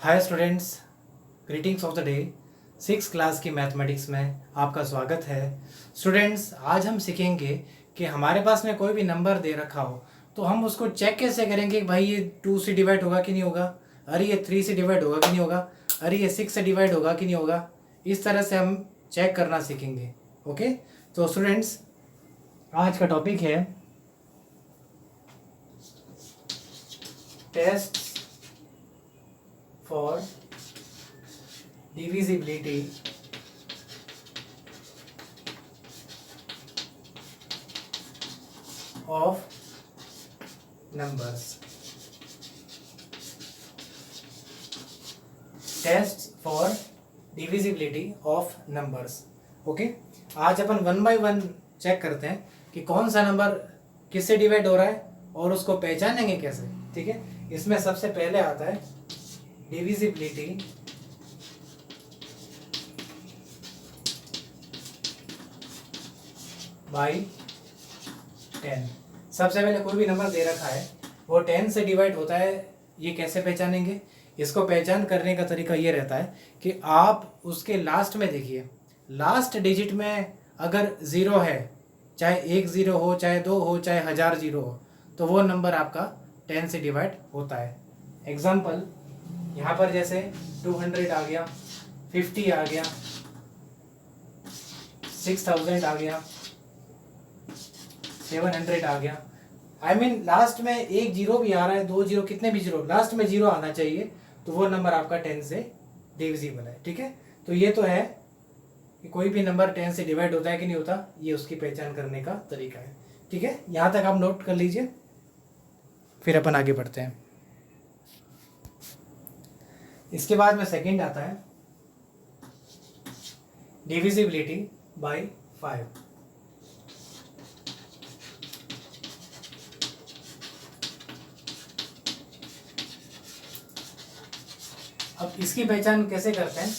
Hi students, greetings of the day. 6 class की mathematics में आपका स्वागत है। स्टूडेंट्स, आज हम सीखेंगे कि हमारे पास में कोई भी नंबर दे रखा हो तो हम उसको चेक कैसे करेंगे कि भाई ये 2 से डिवाइड होगा कि नहीं होगा, अरे ये 3 से डिवाइड होगा कि नहीं होगा, अरे ये 6 से डिवाइड होगा कि नहीं होगा। इस तरह से हम चेक करना सीखेंगे। ओके, तो स्टूडेंट्स आज का टॉपिक है test for divisibility of numbers. Tests for divisibility of numbers. Okay, आज अपन 1 by 1 चेक करते हैं कि कौन सा नंबर किससे डिवाइड हो रहा है और उसको पहचानेंगे कैसे। ठीक है, इसमें सबसे पहले आता है divisibility by 10। सबसे पहले कोई भी नंबर दे रखा है वो 10 से डिवाइड होता है, ये कैसे पहचानेंगे। इसको पहचान करने का तरीका ये रहता है कि आप उसके लास्ट में देखिए, लास्ट डिजिट में अगर ज़ीरो है, चाहे 1 ज़ीरो हो, चाहे 2 हो, चाहे 1000 ज़ीरो हो, तो वो नंबर आपका 10 से डिवाइड होता है। एग्जाम्पल यहाँ पर जैसे 200 आ गया, 50 आ गया, 6000 आ गया, 700 आ गया। आई मीन लास्ट में एक जीरो भी आ रहा है, 2 जीरो, कितने भी जीरो, लास्ट में जीरो आना चाहिए, तो वो नंबर आपका 10 से डिविजिबल है। ठीक है, तो ये तो है कि कोई भी नंबर 10 से डिवाइड होता है कि नहीं होता, ये उसकी पहचान करने का तरीका है। ठीक है, यहाँ तक आप नोट कर लीजिए, फिर अपन आगे बढ़ते हैं। इसके बाद में सेकंड आता है डिविजिबिलिटी बाय 5। अब इसकी पहचान कैसे करते हैं।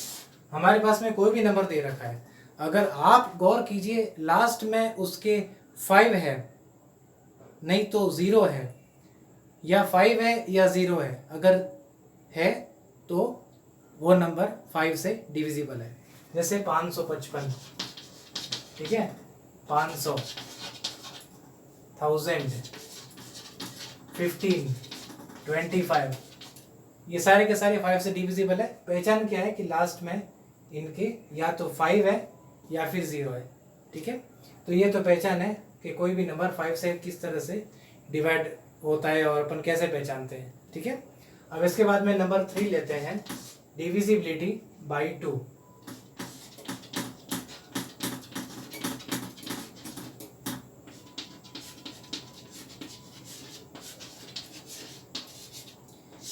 हमारे पास में कोई भी नंबर दे रखा है, अगर आप गौर कीजिए लास्ट में उसके 5 है, नहीं तो 0 है, या 5 है या 0 है, अगर है तो वो नंबर 5 से डिविजिबल है। जैसे 555, ठीक है, 500, 1000, 15, 25, ये सारे के सारे 5 से डिविजिबल है। पहचान क्या है कि लास्ट में इनके या तो 5 है या फिर 0 है। ठीक है, तो ये तो पहचान है कि कोई भी नंबर 5 से किस तरह से डिवाइड होता है और अपन कैसे पहचानते हैं। ठीक है, अब इसके बाद में नंबर 3 लेते हैं, डिविजिबिलिटी बाय 2।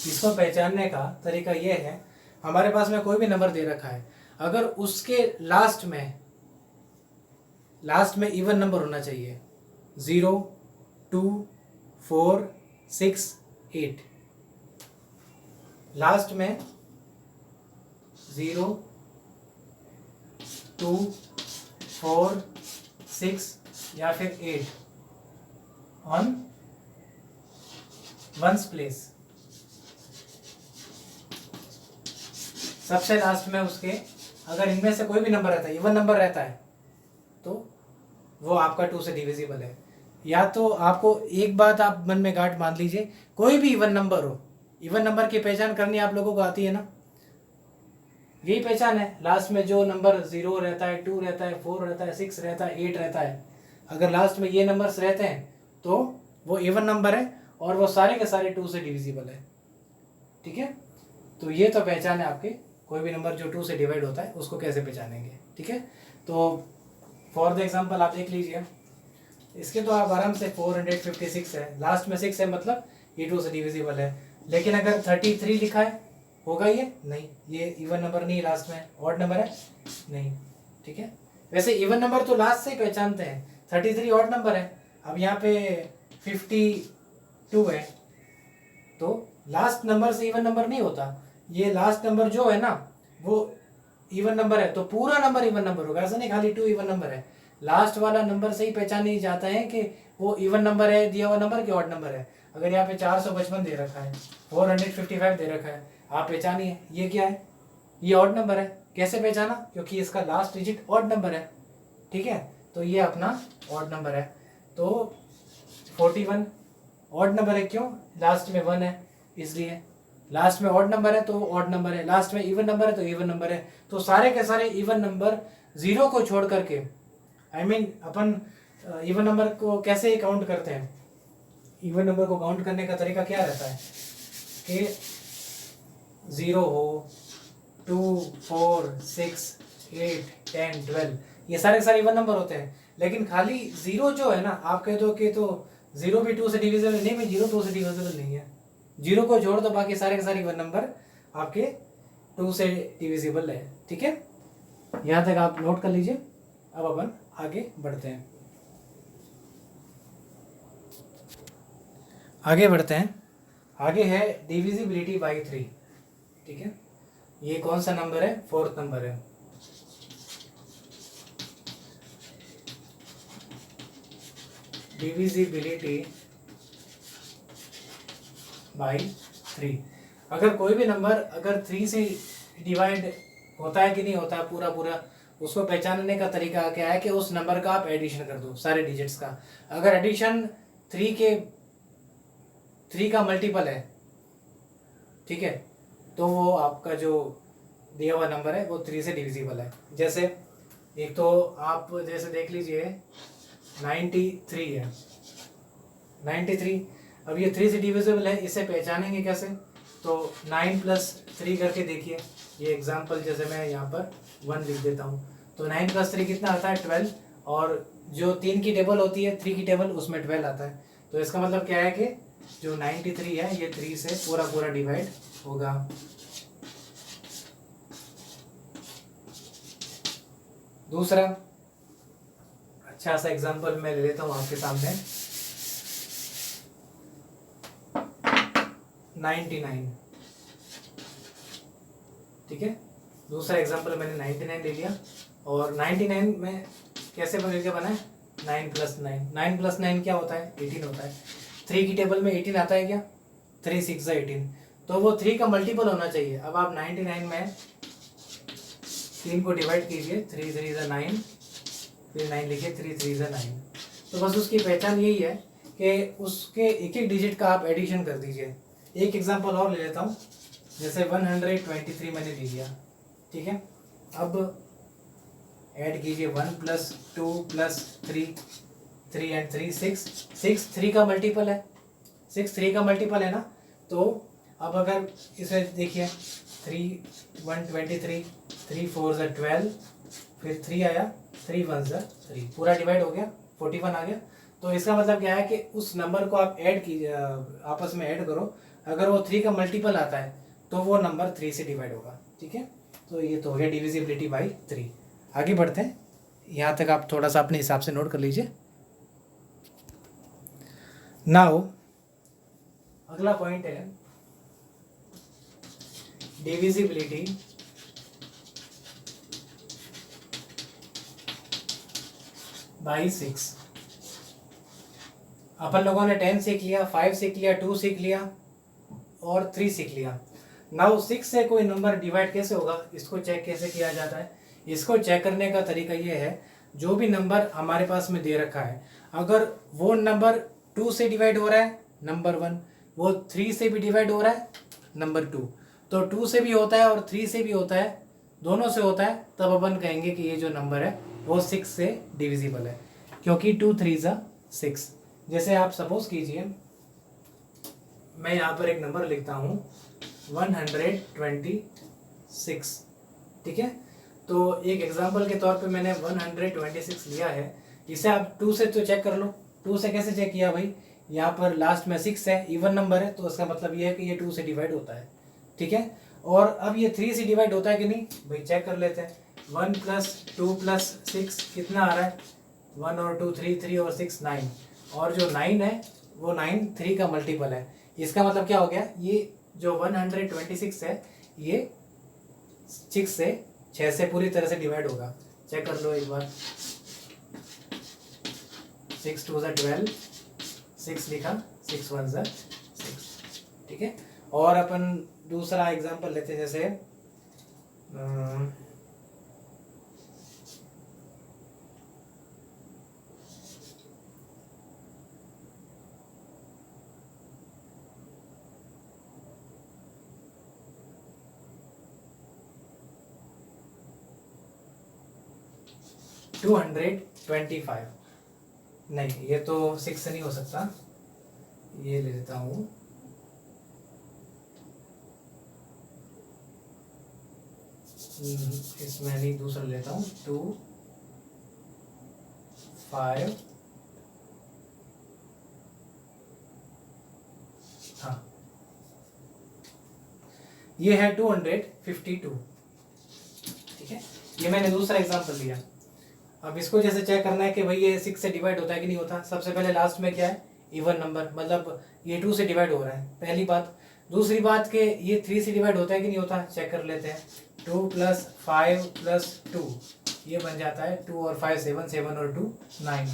इसको पहचानने का तरीका यह है, हमारे पास में कोई भी नंबर दे रखा है, अगर उसके लास्ट में इवन नंबर होना चाहिए, 0, 2, 4, 6, 8, लास्ट में 0, 2, 4, 6 या फिर 8 ऑन वंस प्लेस, सबसे लास्ट में उसके अगर इनमें से कोई भी नंबर रहता है, इवन नंबर रहता है, तो वो आपका 2 से डिविजिबल है। या तो आपको एक बात आप मन में गांठ बांध लीजिए, कोई भी इवन नंबर हो, इवन नंबर की पहचान करनी आप लोगों को आती है ना, यही पहचान है। लास्ट में जो नंबर 0 रहता है, 2 रहता है, 4 रहता है, 6 रहता है, 8 रहता है, अगर लास्ट में ये नंबर्स रहते हैं तो वो इवन नंबर है और वो सारे के सारे 2 से डिविजिबल है। ठीक है, तो ये तो पहचान है आपके, कोई भी नंबर जो 2 से डिवाइड होता है उसको कैसे पहचानेंगे। ठीक है, तो फॉर द एग्जांपल आप देख लीजिए, इसके तो आप आराम से 456 है, लास्ट में 6 है, मतलब ये 2 से डिविजिबल है। लेकिन अगर 33 लिखा है, होगा ये नहीं, ये इवन नंबर नहीं, लास्ट में ऑड नंबर है नहीं। ठीक है, वैसे इवन नंबर तो लास्ट से ही पहचानते हैं, 33 ऑड नंबर है। अब यहाँ पे 52 है, तो लास्ट नंबर से इवन नंबर नहीं होता, ये लास्ट नंबर जो है ना वो इवन नंबर है, तो पूरा नंबर इवन नंबर होगा, ऐसा नहीं खाली 2 इवन नंबर है। लास्ट वाला नंबर से ही पहचान जाता है कि वो इवन नंबर है दिया हुआ नंबर कि ऑड नंबर है। अगर यहाँ पे 455 दे रखा है, 455 दे रखा है, आप पहचानिए ये क्या है, ये ऑड नंबर है। कैसे पहचाना, क्योंकि इसका लास्ट डिजिट ऑड नंबर है, ठीक है, तो ये अपना ऑड नंबर है। तो 41 ऑड नंबर है, क्यों, लास्ट में 1 है इसलिए। लास्ट में ऑड नंबर है तो ऑड नंबर है, लास्ट में इवन नंबर है तो इवन नंबर है। तो सारे के सारे इवन नंबर जीरो को छोड़ करके, I mean upon even number को कैसे काउंट करते हैं, इवन नंबर को काउंट करने का तरीका क्या रहता है कि 0 हो, 2, 4, 6, 8, 10, 12, ये सारे के सारे इवन नंबर होते हैं। लेकिन खाली 0 जो है ना, आप कह दो कि तो 0 भी 2 से डिविजिबल नहीं, मैं 0 2 से डिविजिबल नहीं है, 0 को जोड़ दो, बाकी सारे के सारे इवन नंबर आपके 2 से डिविजिबल है, ठीक है। यहाँ तक आप नोट कर लीजिए। अब अपन आगे बढ़ते हैं, आगे है डिविजिबिलिटी बाई 3, ठीक है। ये कौन सा नंबर है, 4th नंबर है। डिविजिबिलिटी बाई 3, अगर कोई भी नंबर अगर 3 से डिवाइड होता है कि नहीं होता है पूरा पूरा, उसको पहचानने का तरीका क्या है कि उस नंबर का आप एडिशन कर दो सारे डिजिट्स का। अगर एडिशन 3 का मल्टीपल है, ठीक है, तो वो आपका जो दिया हुआ नंबर है वो 3 से डिविजिबल है। जैसे एक तो आप जैसे देख लीजिए 93 है, 93, अब ये 3 से डिविजिबल है, इसे पहचानेंगे कैसे, तो 9 + 3 करके देखिए। ये एग्जांपल जैसे मैं यहाँ पर 1 लिख देता हूँ, तो 9 + 3 कितना आता है, 12, और जो 3 की टेबल होती है 3 की टेबल, उसमें 12 आता है। तो इसका मतलब क्या है कि जो 93 है ये 3 से पूरा पूरा डिवाइड होगा। दूसरा अच्छा सा एग्जांपल मैं ले लेता हूँ आपके सामने, 99, ठीक है। दूसरा एग्जांपल मैंने 99 ले लिया, और 99 में कैसे बन के बना है, 9 + 9, 9 + 9 क्या होता है, 18 होता है। 3 की टेबल में 18 आता है क्या, 3 × 6 = 18, तो वो 3 का मल्टीपल होना चाहिए। अब आप 99 में 3 को डिवाइड कीजिए, 3 × 3 = 9, फिर 9 लिखिए, 3 × 3 = 9। तो बस उसकी पहचान यही है कि उसके एक एक डिजिट का आप एडिशन कर दीजिए। एक एग्जांपल और ले लेता हूँ, जैसे 123 मैंने ले लिया, ठीक है। अब ऐड कीजिए 1 + 2 + 3, 3 and 3 6, 6 3 का मल्टीपल है, 6 3 का मल्टीपल है ना। तो अब अगर इसे देखिए 3 123, 3 4 = 12, फिर 3 आया, 3 1 = 3, पूरा डिवाइड हो गया, 41 आ गया। तो इसका मतलब क्या है कि उस नंबर को आप ऐड कीजिए, आपस में ऐड करो, अगर वो 3 का मल्टीपल आता है तो वो नंबर 3 से डिवाइड होगा, ठीक है। तो ये तो हो गया डिविजिबिलिटी बाई 3। आगे बढ़ते हैं, यहाँ तक आप थोड़ा सा अपने हिसाब से नोट कर लीजिए। नाउ अगला पॉइंट है डिविजिबिलिटी बाई 6। अपन लोगों ने 10 सीख लिया, 5 सीख लिया, 2 सीख लिया और 3 सीख लिया। नाउ 6 से कोई नंबर डिवाइड कैसे होगा, इसको चेक कैसे किया जाता है। इसको चेक करने का तरीका ये है, जो भी नंबर हमारे पास में दे रखा है, अगर वो नंबर 2 से डिवाइड हो रहा है नंबर 1, वो 3 से भी डिवाइड हो रहा है नंबर 2, तो 2 से भी होता है और 3 से भी होता है, दोनों से होता है, तब अपन कहेंगे कि ये जो नंबर है वो 6 से डिविजिबल है, क्योंकि 2 3 = 6। जैसे आप सपोज कीजिए, मैं यहाँ पर एक नंबर लिखता हूँ 126, ठीक है। तो एक एग्जांपल के तौर पे मैंने 126 लिया है। इसे आप 2 से तो चेक कर लो। 2 से कैसे चेक किया भाई, यहाँ पर लास्ट में 6 है, इवन नंबर है, तो उसका मतलब ये है कि ये 2 से डिवाइड होता है, ठीक है। और अब ये 3 से डिवाइड होता है कि नहीं भाई, चेक कर लेते हैं। 1 + 2 + 6 कितना आ रहा है, 1 और 2 3, 3 और 6 9, और जो 9 है वो 9 3 का मल्टीपल है। इसका मतलब क्या हो गया, ये जो 126 है ये 6 से पूरी तरह से डिवाइड होगा। चेक कर लो एक बार, 6 2 = 12, 6 लिखा, 6 1 = 6, ठीक है। और अपन दूसरा एग्जांपल लेते हैं, जैसे 225, नहीं ये तो 6 से नहीं हो सकता, ये ले लेता हूँ इसमें नहीं, दूसरा लेता हूँ 2 5, हाँ ये है 252, ठीक है। ये मैंने दूसरा एग्जांपल दिया। अब इसको जैसे चेक करना है कि भाई ये 6 से डिवाइड होता है कि नहीं होता, सबसे पहले लास्ट में क्या है, इवन नंबर, मतलब ये 2 से डिवाइड हो रहा है, पहली बात। दूसरी बात कि ये 3 से डिवाइड होता है कि नहीं होता, चेक कर लेते हैं। 2 + 5 + 2 ये बन जाता है 2 और 5 7, 7 और 2 9,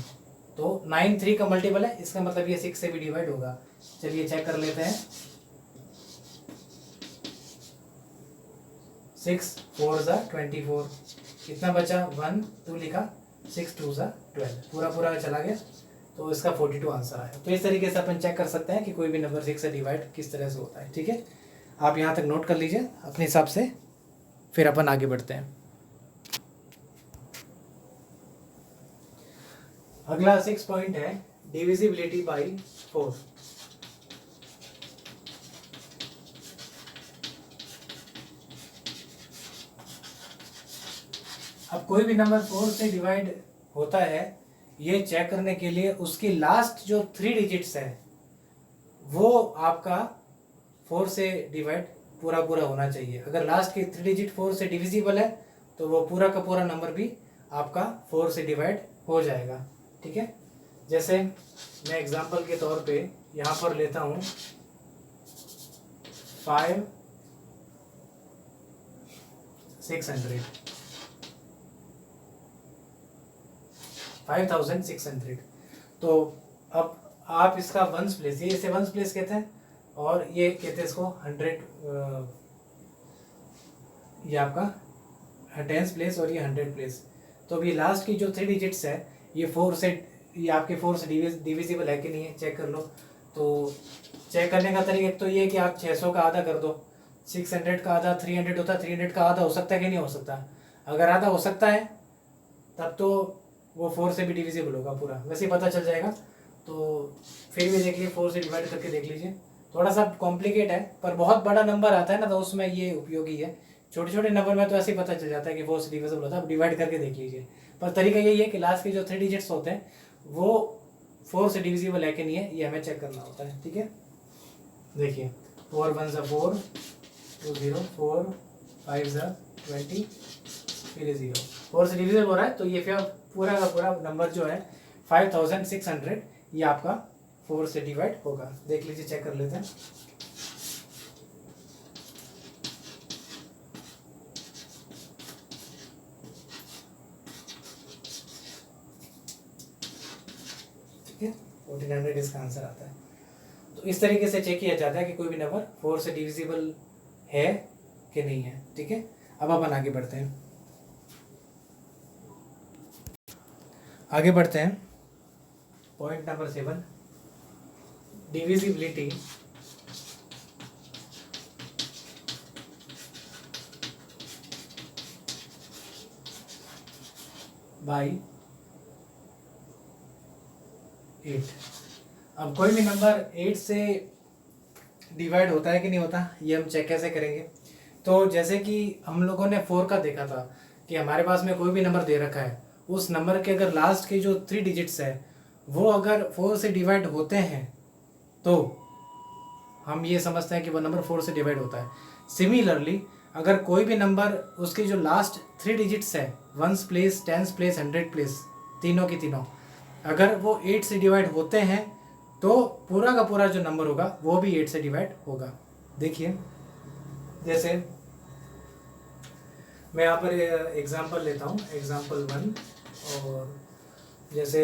तो 9 3 का मल्टीपल है, इसका मतलब ये 6 से भी डिवाइड होगा। चलिए चेक कर लेते हैं। 6 4 ज़ा 24, कितना बचा, 1 2 लिखा, 6 2 ज़ा 12, पूरा पूरा चला गया, तो इसका 42 आंसर आया। तो इस तरीके से अपन चेक कर सकते हैं कि कोई भी नंबर 6 से डिवाइड किस तरह से होता है, ठीक है। आप यहाँ तक नोट कर लीजिए अपने हिसाब से, फिर अपन आगे बढ़ते हैं। अगला 6 पॉइंट है डिविजिबिलिटी बाई 4। अब कोई भी नंबर 4 से डिवाइड होता है, ये चेक करने के लिए उसकी लास्ट जो 3 डिजिट्स है वो आपका 4 से डिवाइड पूरा पूरा होना चाहिए। अगर लास्ट की 3 डिजिट 4 से डिविजिबल है तो वो पूरा का पूरा नंबर भी आपका 4 से डिवाइड हो जाएगा, ठीक है। जैसे मैं एग्जांपल के तौर पे यहाँ पर लेता हूँ 5 600, 5600। तो अब आप इसका वंस प्लेस, ये इसे वंस प्लेस कहते हैं और ये कहते हैं इसको 100, ये आपका टेंस प्लेस और ये 100 प्लेस। तो अभी लास्ट की जो 3 डिजिट्स है ये 4 से, ये आपके 4 से डिविजिबल है कि नहीं है, चेक कर लो। तो चेक करने का तरीका एक तो ये कि आप 600 का आधा कर दो, 600 का आधा 300 होता है, 300 का आधा हो सकता है कि नहीं हो सकता। अगर आधा हो सकता है तब तो वो 4 से भी डिविजिबल होगा पूरा, वैसे ही पता चल जाएगा। तो फिर भी देख लीजिए, 4 से डिवाइड करके देख लीजिए, थोड़ा सा कॉम्प्लिकेट है पर बहुत बड़ा नंबर आता है ना तो उसमें ये उपयोगी है। छोटे छोटे नंबर में तो ऐसे ही पता चल जाता है कि 4 से डिविजिबल होता है, अब डिवाइड करके देख लीजिए। पर तरीका यही है कि लास्ट के जो 3 डिजिट्स होते हैं वो 4 से डिविजिबल है कि नहीं है, ये हमें चेक करना होता है, ठीक है। देखिए 4 1 ज़ा 4, 2 0, 4 5 ज़ा 20, फिर 0, 4 से डिविजिबल हो रहा है, तो ये फिर पूरा का पूरा नंबर जो है 5600 ये आपका 4 से डिवाइड होगा। देख लीजिए, चेक कर लेते हैं। ठीक है, 1400 इसका आंसर आता है। तो इस तरीके से चेक किया जाता है कि कोई भी नंबर 4 से डिविजिबल है कि नहीं है, ठीक है। अब अपन आगे बढ़ते हैं, पॉइंट नंबर 7, डिविजिबिलिटी बाई 8। अब कोई भी नंबर 8 से डिवाइड होता है कि नहीं होता, ये हम चेक कैसे करेंगे। तो जैसे कि हम लोगों ने 4 का देखा था कि हमारे पास में कोई भी नंबर दे रखा है, उस नंबर के अगर लास्ट के जो 3 डिजिट्स है वो अगर 4 से डिवाइड होते हैं तो हम ये समझते हैं कि वो नंबर 4 से डिवाइड होता है। सिमिलरली अगर कोई भी नंबर उसकी जो लास्ट 3 डिजिट्स है, ones place, tens place, 100 place, तीनों की तीनों अगर वो 8 से डिवाइड होते हैं तो पूरा का पूरा जो नंबर होगा वो भी 8 से डिवाइड होगा। देखिए, जैसे मैं यहाँ पर एग्जांपल लेता हूँ, एग्जांपल 1, और जैसे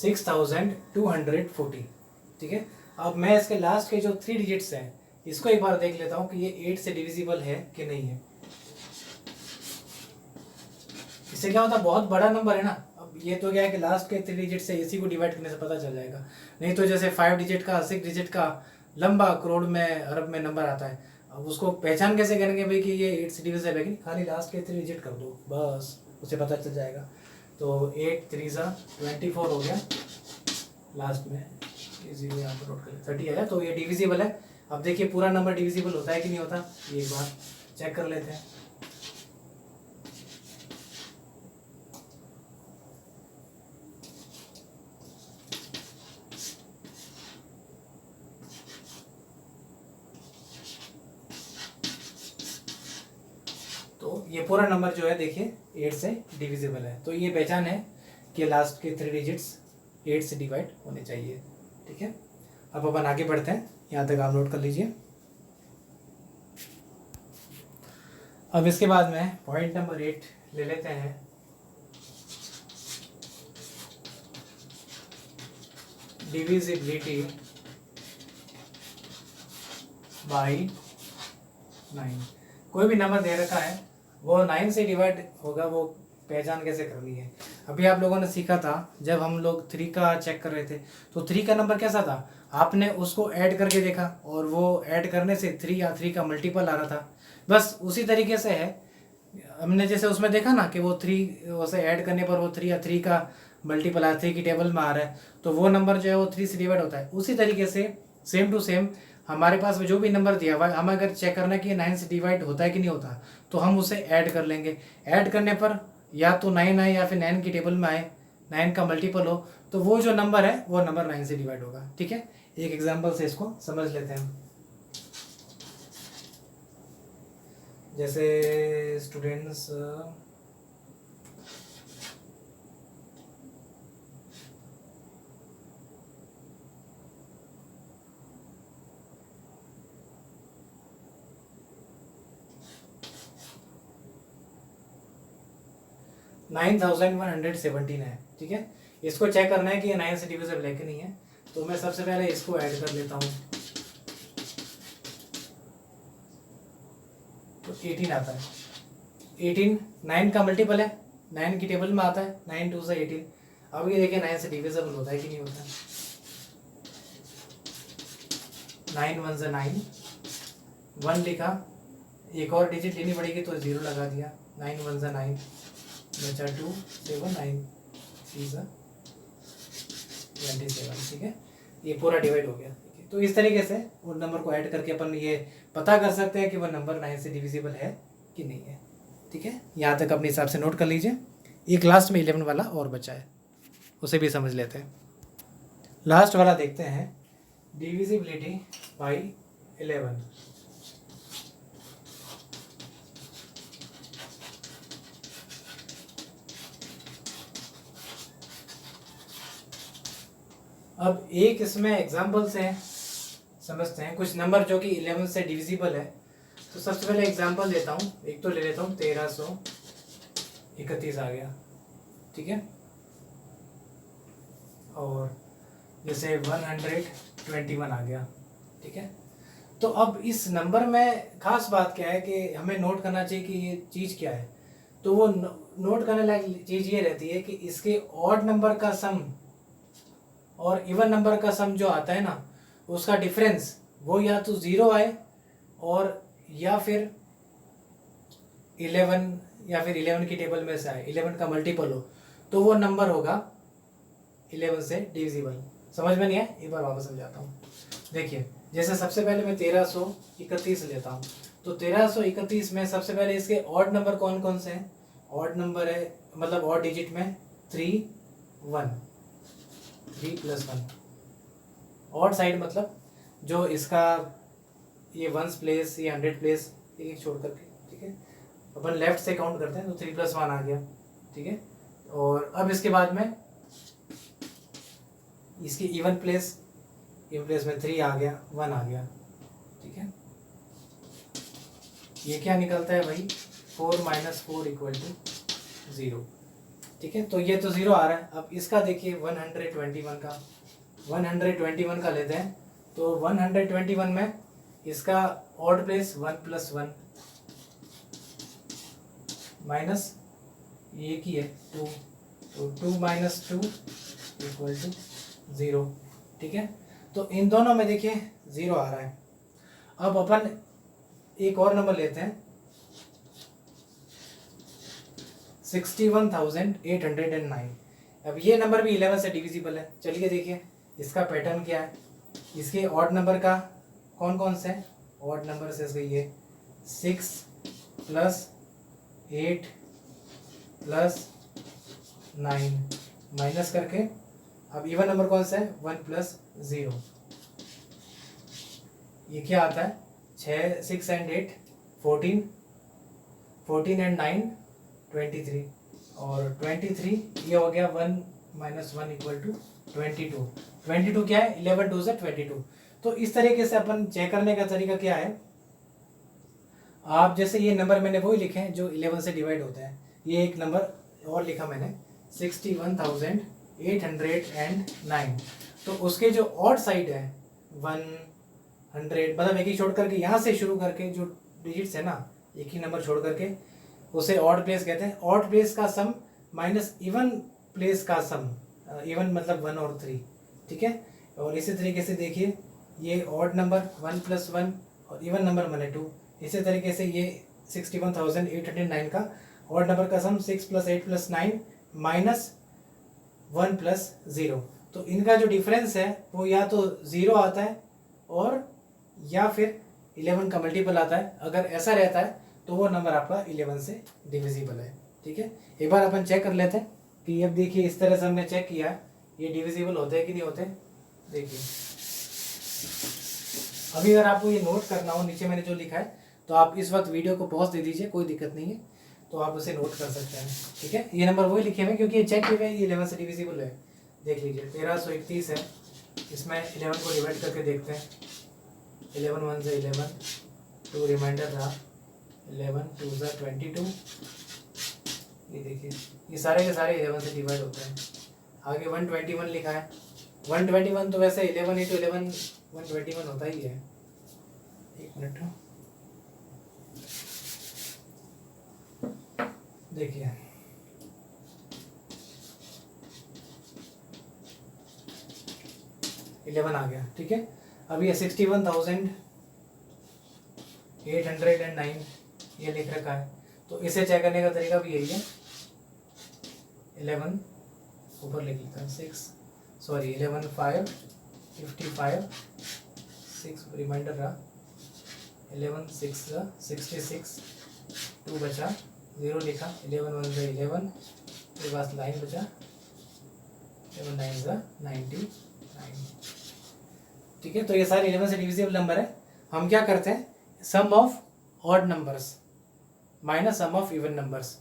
6240। ठीक है, अब मैं इसके लास्ट के जो 3 डिजिट्स हैं इसको एक बार देख लेता हूँ कि ये 8 से डिविजिबल है कि नहीं है। इससे क्या होता है, बहुत बड़ा नंबर है ना। अब ये तो क्या है कि लास्ट के 3 डिजिट से इसी को डिवाइड करने से पता चल जाएगा। नहीं तो जैसे 5 डिजिट का 6 डिजिट का लंबा करोड़ में अरब में नंबर आता है, अब उसको पहचान कैसे करेंगे भाई कि ये 8 से डिविजिबल है कि नहीं। खाली लास्ट के 3 डिजिट कर दो बस, उसे पता चल जाएगा। तो 8 3 24 हो गया, लास्ट में ये 0 यहाँ पर नोट कर 30 आया, तो ये डिविजिबल है। अब देखिए पूरा नंबर डिविजिबल होता है कि नहीं होता, ये एक बार चेक कर लेते हैं। तो ये पूरा नंबर जो है देखिए 8 से डिविजिबल है, तो ये पहचान है कि लास्ट के 3 डिजिट्स 8 से डिवाइड होने चाहिए। ठीक है, अब अपन आगे बढ़ते हैं, यहाँ तक आप नोट कर लीजिए। अब इसके बाद में पॉइंट नंबर 8 ले लेते हैं। Divisibility by 9। कोई भी नंबर दे रखा है वो 9 से डिवाइड होगा, वो पहचान कैसे करनी है। अभी आप लोगों ने सीखा था जब हम लोग 3 का चेक कर रहे थे, तो 3 का नंबर कैसा था, आपने उसको ऐड करके देखा और वो ऐड करने से 3 या 3 का मल्टीपल आ रहा था। बस उसी तरीके से है, हमने जैसे उसमें देखा ना कि वो 3 उसे ऐड करने पर वो 3 या 3 का मल्टीपल आ 3 की टेबल में आ रहा है, तो वो नंबर जो है वो 3 से डिवाइड होता है। उसी तरीके से सेम टू सेम हमारे पास जो भी नंबर दिया हुआ है, हमें अगर चेक करना है कि 9 से डिवाइड होता है कि नहीं होता, तो हम उसे ऐड कर लेंगे। ऐड करने पर या तो 9 आए या फिर 9 की टेबल में आए, 9 का मल्टीपल हो, तो वो जो नंबर है वो नंबर 9 से डिवाइड होगा। ठीक है, एक एग्जाम्पल से इसको समझ लेते हैं। जैसे स्टूडेंट्स 9117 है। ठीक है, इसको चेक करना है कि ये 9 से डिविजिबल है कि नहीं है, तो मैं सबसे पहले इसको ऐड कर लेता हूँ। तो 18 आता है, 18 9 का मल्टीपल है, 9 की टेबल में आता है, 9 2 से 18। अब ये देखिए 9 से डिविजिबल होता है कि नहीं होता। 9 1 से 9, 1 लिखा, एक और डिजिट लेनी पड़ेगी तो 0 लगा दिया। 9 1 से 9 बचा 2 7 9 3 से 27। ठीक है, ये पूरा डिवाइड हो गया। ठीक है, तो इस तरीके से उन नंबर को ऐड करके अपन ये पता कर सकते हैं कि वह नंबर 9 से डिविजिबल है कि नहीं है। ठीक है, यहाँ तक अपने हिसाब से नोट कर लीजिए। एक लास्ट में 11 वाला और बचा है, उसे भी समझ लेते हैं। लास्ट वाला देखते हैं, डिविजिबिलिटी बाई 11। अब एक इसमें एग्जाम्पल से समझते हैं कुछ नंबर जो कि 11 से डिविजिबल है। तो सबसे पहले एग्जाम्पल देता हूँ, एक तो ले लेता हूँ 1331 आ गया। ठीक है, और जैसे 121 आ गया। ठीक है, तो अब इस नंबर में खास बात क्या है कि हमें नोट करना चाहिए कि ये चीज़ क्या है। तो वो नोट करने लायक चीज़ ये रहती है कि इसके ऑड नंबर का सम और इवन नंबर का सम जो आता है ना, उसका डिफरेंस वो या तो 0 आए और या फिर 11 या फिर 11 की टेबल में से आए, 11 का मल्टीपल हो, तो वो नंबर होगा 11 से डिविजिबल। समझ में नहीं है, एक बार वापस समझाता हूँ। देखिए, जैसे सबसे पहले मैं 1331 लेता हूँ, तो 1331 में सबसे पहले इसके ऑड नंबर कौन कौन से हैं। ऑड नंबर है, मतलब ऑड डिजिट में 3 1 3 + 1। ऑड साइड मतलब जो इसका ये 1s प्लेस, ये 100 प्लेस, एक छोड़ करके। ठीक है, अपन लेफ्ट से काउंट करते हैं, तो 3 + 1 आ गया। ठीक है, और अब इसके बाद में इसकी इवन प्लेस में 3 आ गया, 1 आ गया। ठीक है, ये क्या निकलता है भाई, 4 - 4 = 0। ठीक है, तो ये तो 0 आ रहा है। अब इसका देखिए 121 का लेते हैं। तो 121 में इसका ऑड प्लेस 1 + 1 माइनस ये की है 2, तो 2 - 2 = 0। ठीक है, तो इन दोनों में देखिए 0 आ रहा है। अब अपन एक और नंबर लेते हैं 61,809। अब ये नंबर भी 11 से डिविजिबल है। चलिए देखिए इसका पैटर्न क्या है। इसके ऑड नंबर का कौन कौन से हैं? ऑड नंबर से इसका ये 6 + 8 + 9 माइनस करके, अब इवन नंबर कौन सा है? 1 + 0। ये क्या आता है? 6 and 8 14, 14 and 9 23, और 23 ये हो गया 1 - 1 = 22। 22 क्या है? 11 2 से 22। तो इस तरीके से अपन चेक करने का तरीका क्या है, आप जैसे ये नंबर मैंने वही लिखे हैं जो 11 से डिवाइड होते हैं। ये एक नंबर और लिखा मैंने 61,809। तो उसके जो ऑड साइड है 100, मतलब एक ही छोड़ करके, यहाँ से शुरू करके जो डिजिट्स है ना, एक ही नंबर छोड़ करके उसे ऑड प्लेस कहते हैं। ऑड प्लेस का सम माइनस इवन प्लेस का सम, इवन मतलब 1 और 3। ठीक है, और इसी तरीके से देखिए ये ऑड नंबर 1 + 1 और इवन नंबर माने 2। इसी तरीके से ये 61,809 का ऑड नंबर का सम 6 + 8 + 9 माइनस 1 + 0। तो इनका जो डिफरेंस है वो या तो 0 आता है और या फिर 11 का मल्टीपल आता है। अगर ऐसा रहता है तो वो नंबर आपका 11 से डिविजिबल है। ठीक है, एक बार अपन चेक कर लेते हैं कि अब देखिए इस तरह से हमने चेक किया ये डिविजिबल होते हैं कि नहीं होते। देखिए अभी अगर आपको ये नोट करना हो, नीचे मैंने जो लिखा है, तो आप इस वक्त वीडियो को पॉज दे दीजिए, कोई दिक्कत नहीं है, तो आप उसे नोट कर सकते हैं। ठीक है, ये नंबर वही लिखे हुए क्योंकि ये चेक किए हुए 11 से डिविजिबल है। देख लीजिए 1331 है, इसमें 11 को डिवाइड करके देखते हैं। 11 1 से 11, 2 रिमाइंडर रहा, 11 2 से 22। ये देखिए ये सारे के सारे 11 से डिवाइड होते हैं। आगे 121 लिखा है। 121 तो वैसे 11 × 11 121 होता ही है। एक मिनट देखिए, इलेवन आ गया। ठीक है, अब ये 61,809 ये लिख रखा है, तो इसे चेक करने का तरीका भी यही है। 11 ऊपर लिख लेता है 11 5 55 6 रिमाइंडर रहा, 11 6 66, 2 बचा, 0 लिखा, 11 1 से 11, फिर पास 9 बचा, 11 9 से 99। ठीक है, तो ये सारे 11 से डिविजिबल नंबर है। हम क्या करते हैं, sum of odd numbers minus sum of even numbers,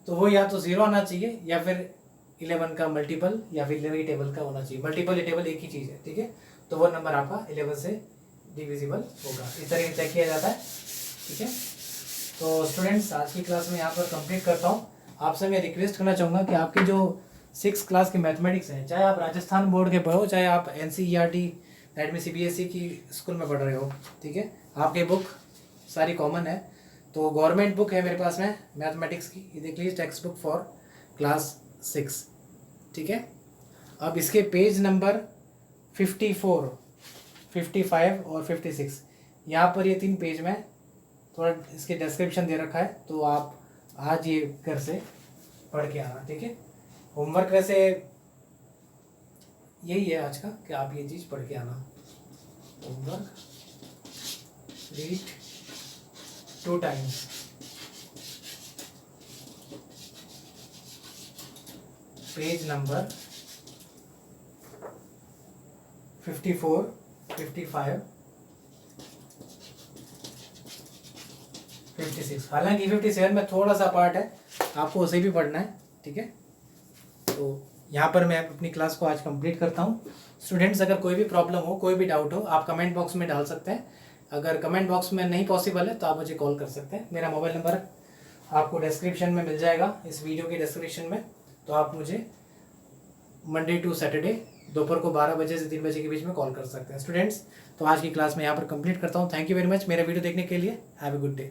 तो वो या तो 0 आना चाहिए या फिर 11 का मल्टीपल या फिर 11 टेबल का होना चाहिए। मल्टीपल टेबल एक ही चीज़ है। ठीक है, तो वो नंबर आपका 11 से डिविजिबल होगा। इस तरीके से चेक किया जाता है। ठीक है, तो स्टूडेंट्स आज की क्लास में यहाँ पर कंप्लीट करता हूँ। आपसे मैं रिक्वेस्ट करना चाहूँगा कि आपकी जो 6th क्लास की मैथमेटिक्स है, चाहे आप राजस्थान बोर्ड के पढ़ो, चाहे आप NCERT दैट में CBSE की स्कूल में पढ़ रहे हो, ठीक है, आपके बुक सारी कॉमन है। तो गवर्नमेंट बुक है मेरे पास में मैथमेटिक्स की, ये देख लीजिए, टेक्स्ट बुक फॉर क्लास 6। ठीक है, अब इसके पेज नंबर 54, 55 और 56, यहाँ पर ये 3 पेज में थोड़ा इसके डिस्क्रिप्शन दे रखा है, तो आप आज ये घर से पढ़ के आना। ठीक है, होमवर्क वैसे यही है आज का कि आप ये चीज़ पढ़ के आना। Homework read 2 times, page number 54, 55, 56। हालांकि 57 में थोड़ा सा पार्ट है, आपको उसे भी पढ़ना है। ठीक है, तो यहाँ पर मैं अपनी क्लास को आज कंप्लीट करता हूँ। स्टूडेंट्स, अगर कोई भी प्रॉब्लम हो, कोई भी डाउट हो, आप कमेंट बॉक्स में डाल सकते हैं। अगर कमेंट बॉक्स में नहीं पॉसिबल है तो आप मुझे कॉल कर सकते हैं। मेरा मोबाइल नंबर आपको डिस्क्रिप्शन में मिल जाएगा, इस वीडियो के डिस्क्रिप्शन में, तो तो आप मुझे मंडे टू सैटरडे दोपहर को 12 बजे से 3 बजे के बीच में कॉल कर सकते हैं स्टूडेंट्स। तो आज की क्लास में यहाँ पर कंप्लीट करता हूँ। थैंक यू वेरी मच मेरा वीडियो देखने के लिए। Have a good day.